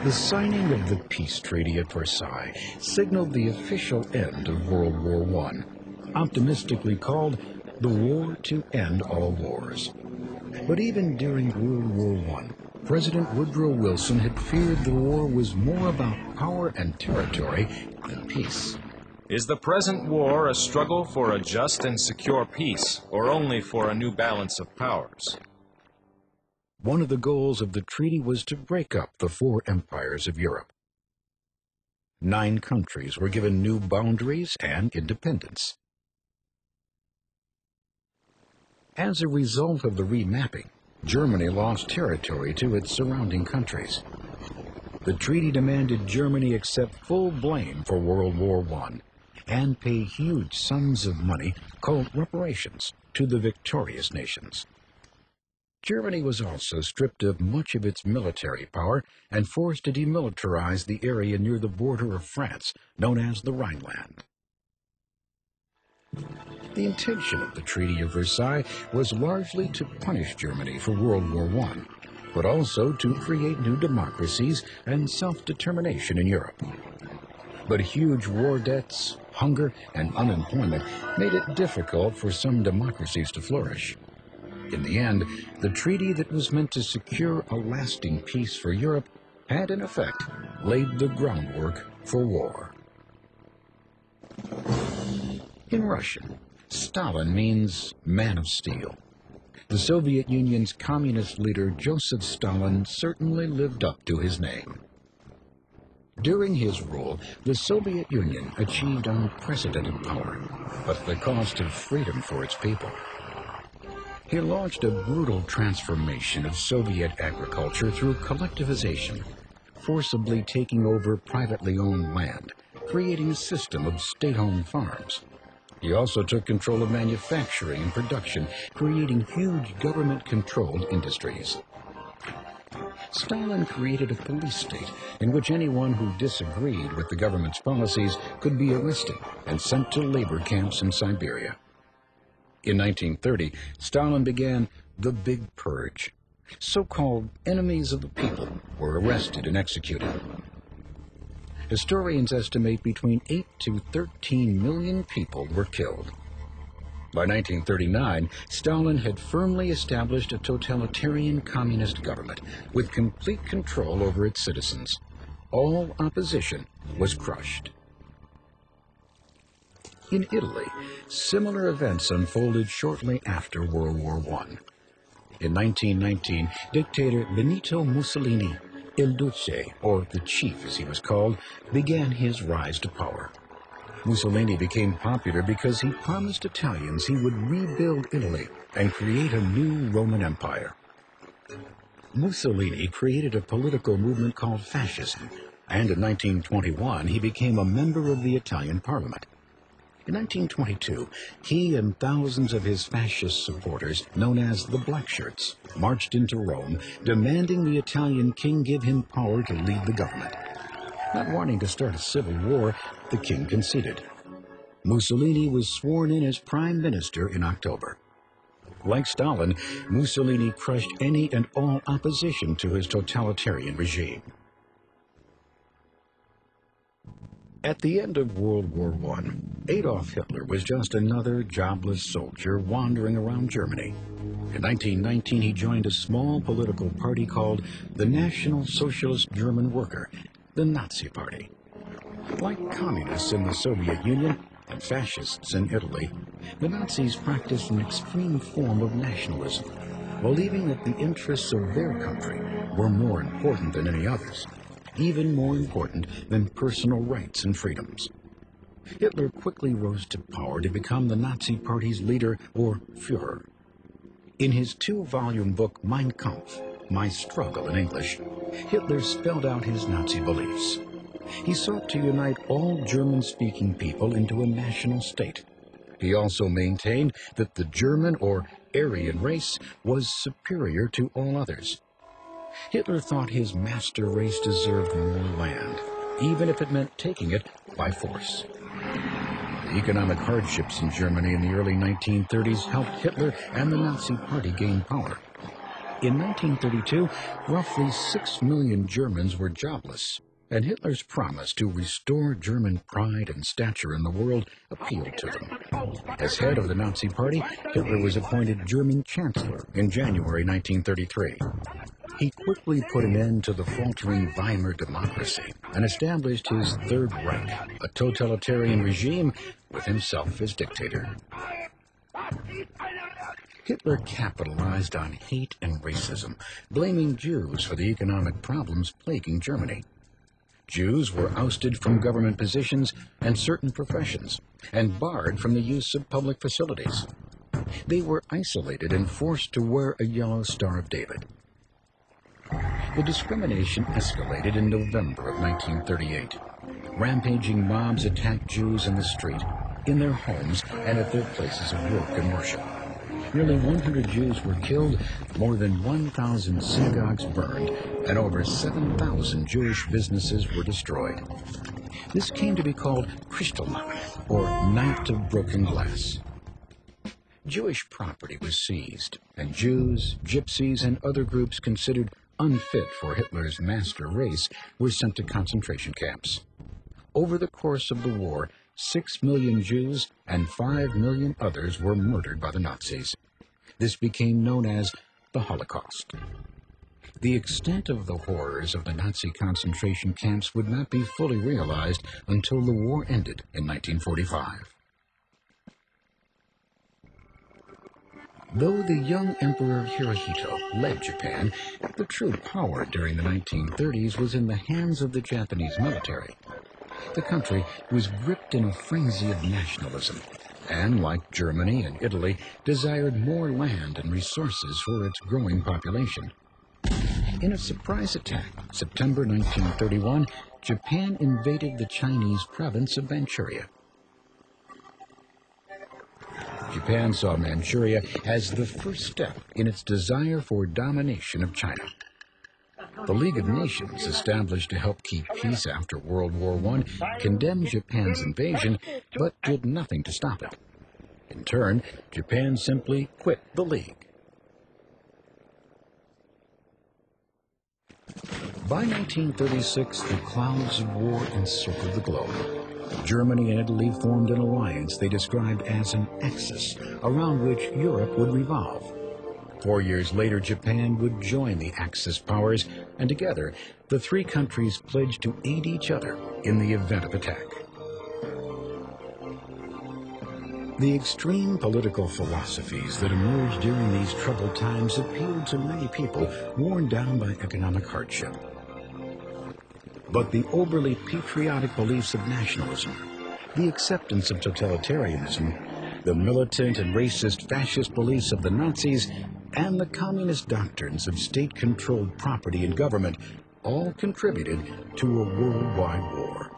The signing of the peace treaty at Versailles signaled the official end of World War I, optimistically called the war to end all wars. But even during World War I, President Woodrow Wilson had feared the war was more about power and territory than peace. Is the present war a struggle for a just and secure peace, or only for a new balance of powers? One of the goals of the treaty was to break up the four empires of Europe. 9 countries were given new boundaries and independence. As a result of the remapping, Germany lost territory to its surrounding countries. The treaty demanded Germany accept full blame for World War I and pay huge sums of money called reparations to the victorious nations. Germany was also stripped of much of its military power and forced to demilitarize the area near the border of France, known as the Rhineland. The intention of the Treaty of Versailles was largely to punish Germany for World War I, but also to create new democracies and self-determination in Europe. But huge war debts, hunger, and unemployment made it difficult for some democracies to flourish. In the end, the treaty that was meant to secure a lasting peace for Europe had, in effect, laid the groundwork for war. In Russian, Stalin means man of steel. The Soviet Union's communist leader Joseph Stalin certainly lived up to his name. During his rule, the Soviet Union achieved unprecedented power, but at the cost of freedom for its people. He launched a brutal transformation of Soviet agriculture through collectivization, forcibly taking over privately owned land, creating a system of state-owned farms. He also took control of manufacturing and production, creating huge government-controlled industries. Stalin created a police state in which anyone who disagreed with the government's policies could be arrested and sent to labor camps in Siberia. In 1930, Stalin began the Big Purge. So-called enemies of the people were arrested and executed. Historians estimate between 8 to 13 million people were killed. By 1939, Stalin had firmly established a totalitarian communist government with complete control over its citizens. All opposition was crushed. In Italy, similar events unfolded shortly after World War I. In 1919, dictator Benito Mussolini, Il Duce, or the Chief as he was called, began his rise to power. Mussolini became popular because he promised Italians he would rebuild Italy and create a new Roman Empire. Mussolini created a political movement called fascism, and in 1921 he became a member of the Italian parliament. In 1922, he and thousands of his fascist supporters, known as the Black Shirts, marched into Rome, demanding the Italian king give him power to lead the government. Not wanting to start a civil war, the king conceded. Mussolini was sworn in as prime minister in October. Like Stalin, Mussolini crushed any and all opposition to his totalitarian regime. At the end of World War I, Adolf Hitler was just another jobless soldier wandering around Germany. In 1919, he joined a small political party called the National Socialist German Worker, the Nazi Party. Like communists in the Soviet Union and fascists in Italy, the Nazis practiced an extreme form of nationalism, believing that the interests of their country were more important than any others, even more important than personal rights and freedoms. Hitler quickly rose to power to become the Nazi Party's leader, or Führer. In his 2-volume book Mein Kampf, My Struggle in English, Hitler spelled out his Nazi beliefs. He sought to unite all German-speaking people into a national state. He also maintained that the German or Aryan race was superior to all others. Hitler thought his master race deserved more land, even if it meant taking it by force. The economic hardships in Germany in the early 1930s helped Hitler and the Nazi Party gain power. In 1932, roughly 6 million Germans were jobless, and Hitler's promise to restore German pride and stature in the world appealed to them. As head of the Nazi Party, Hitler was appointed German Chancellor in January 1933. He quickly put an end to the faltering Weimar democracy and established his Third Reich, a totalitarian regime with himself as dictator. Hitler capitalized on hate and racism, blaming Jews for the economic problems plaguing Germany. Jews were ousted from government positions and certain professions, and barred from the use of public facilities. They were isolated and forced to wear a yellow Star of David. The discrimination escalated in November of 1938. Rampaging mobs attacked Jews in the street, in their homes, and at their places of work and worship. Nearly 100 Jews were killed, more than 1,000 synagogues burned, and over 7,000 Jewish businesses were destroyed. This came to be called Kristallnacht, or Night of Broken Glass. Jewish property was seized, and Jews, gypsies, and other groups considered unfit for Hitler's master race were sent to concentration camps. Over the course of the war, 6 million Jews and 5 million others were murdered by the Nazis. This became known as the Holocaust. The extent of the horrors of the Nazi concentration camps would not be fully realized until the war ended in 1945. Though the young Emperor Hirohito led Japan, the true power during the 1930s was in the hands of the Japanese military. The country was gripped in a frenzy of nationalism, and, like Germany and Italy, desired more land and resources for its growing population. In a surprise attack, September 1931, Japan invaded the Chinese province of Manchuria. Japan saw Manchuria as the first step in its desire for domination of China. The League of Nations, established to help keep peace after World War I, condemned Japan's invasion, but did nothing to stop it. In turn, Japan simply quit the League. By 1936, the clouds of war encircled the globe. Germany and Italy formed an alliance they described as an axis, around which Europe would revolve. 4 years later, Japan would join the Axis powers, and together, the three countries pledged to aid each other in the event of attack. The extreme political philosophies that emerged during these troubled times appealed to many people worn down by economic hardship. But the overly patriotic beliefs of nationalism, the acceptance of totalitarianism, the militant and racist fascist beliefs of the Nazis, and the communist doctrines of state-controlled property and government all contributed to a worldwide war.